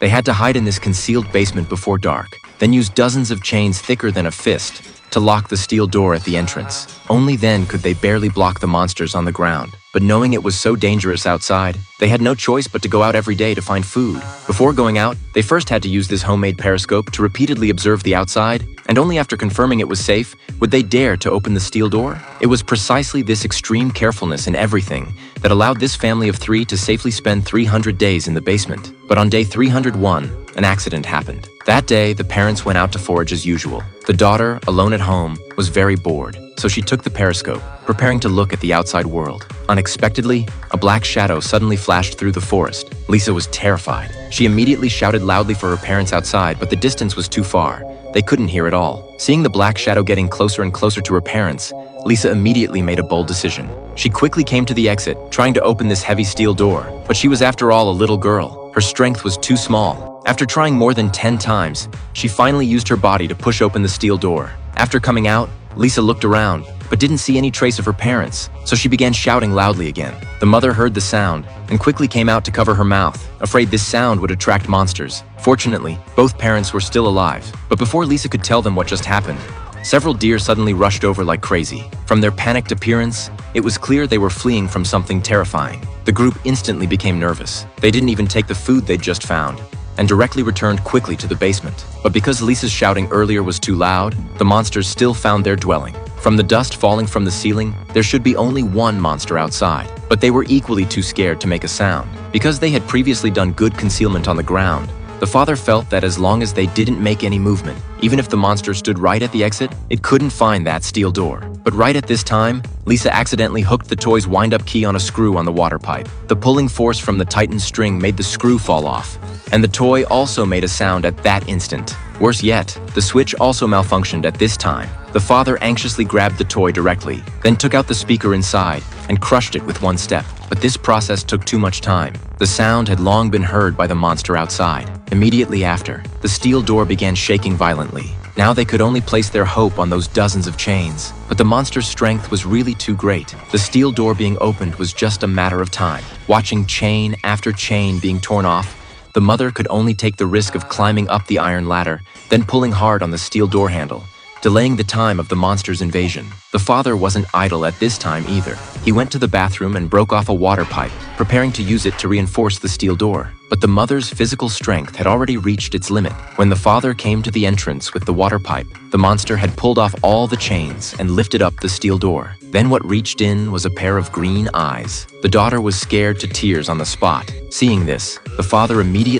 They had to hide in this concealed basement before dark, then use dozens of chains thicker than a fist to lock the steel door at the entrance. Only then could they barely block the monsters on the ground. But knowing it was so dangerous outside, they had no choice but to go out every day to find food. Before going out, they first had to use this homemade periscope to repeatedly observe the outside, and only after confirming it was safe would they dare to open the steel door. It was precisely this extreme carefulness in everything that allowed this family of 3 to safely spend 300 days in the basement. But on day 301, an accident happened. That day, the parents went out to forage as usual. The daughter, alone at home, was very bored, so she took the periscope, preparing to look at the outside world. Unexpectedly, a black shadow suddenly flashed through the forest. Lisa was terrified. She immediately shouted loudly for her parents outside, but the distance was too far. They couldn't hear at all. Seeing the black shadow getting closer and closer to her parents, Lisa immediately made a bold decision. She quickly came to the exit, trying to open this heavy steel door. But she was, after all, a little girl. Her strength was too small. After trying more than 10 times, she finally used her body to push open the steel door. After coming out, Lisa looked around, but didn't see any trace of her parents, so she began shouting loudly again. The mother heard the sound and quickly came out to cover her mouth, afraid this sound would attract monsters. Fortunately, both parents were still alive. But before Lisa could tell them what just happened, several deer suddenly rushed over like crazy. From their panicked appearance, it was clear they were fleeing from something terrifying. The group instantly became nervous. They didn't even take the food they'd just found, and directly returned quickly to the basement. But because Lisa's shouting earlier was too loud, the monsters still found their dwelling. From the dust falling from the ceiling, there should be only one monster outside, but they were equally too scared to make a sound. Because they had previously done good concealment on the ground, the father felt that as long as they didn't make any movement, even if the monster stood right at the exit, it couldn't find that steel door. But right at this time, Lisa accidentally hooked the toy's wind-up key on a screw on the water pipe. The pulling force from the tightened string made the screw fall off, and the toy also made a sound at that instant. Worse yet, the switch also malfunctioned at this time. The father anxiously grabbed the toy directly, then took out the speaker inside and crushed it with one step. But this process took too much time. The sound had long been heard by the monster outside. Immediately after, the steel door began shaking violently. Now they could only place their hope on those dozens of chains. But the monster's strength was really too great. The steel door being opened was just a matter of time. Watching chain after chain being torn off, the mother could only take the risk of climbing up the iron ladder, then pulling hard on the steel door handle, delaying the time of the monster's invasion. The father wasn't idle at this time either. He went to the bathroom and broke off a water pipe, preparing to use it to reinforce the steel door. But the mother's physical strength had already reached its limit. When the father came to the entrance with the water pipe, the monster had pulled off all the chains and lifted up the steel door. Then what reached in was a pair of green eyes. The daughter was scared to tears on the spot. Seeing this, the father immediately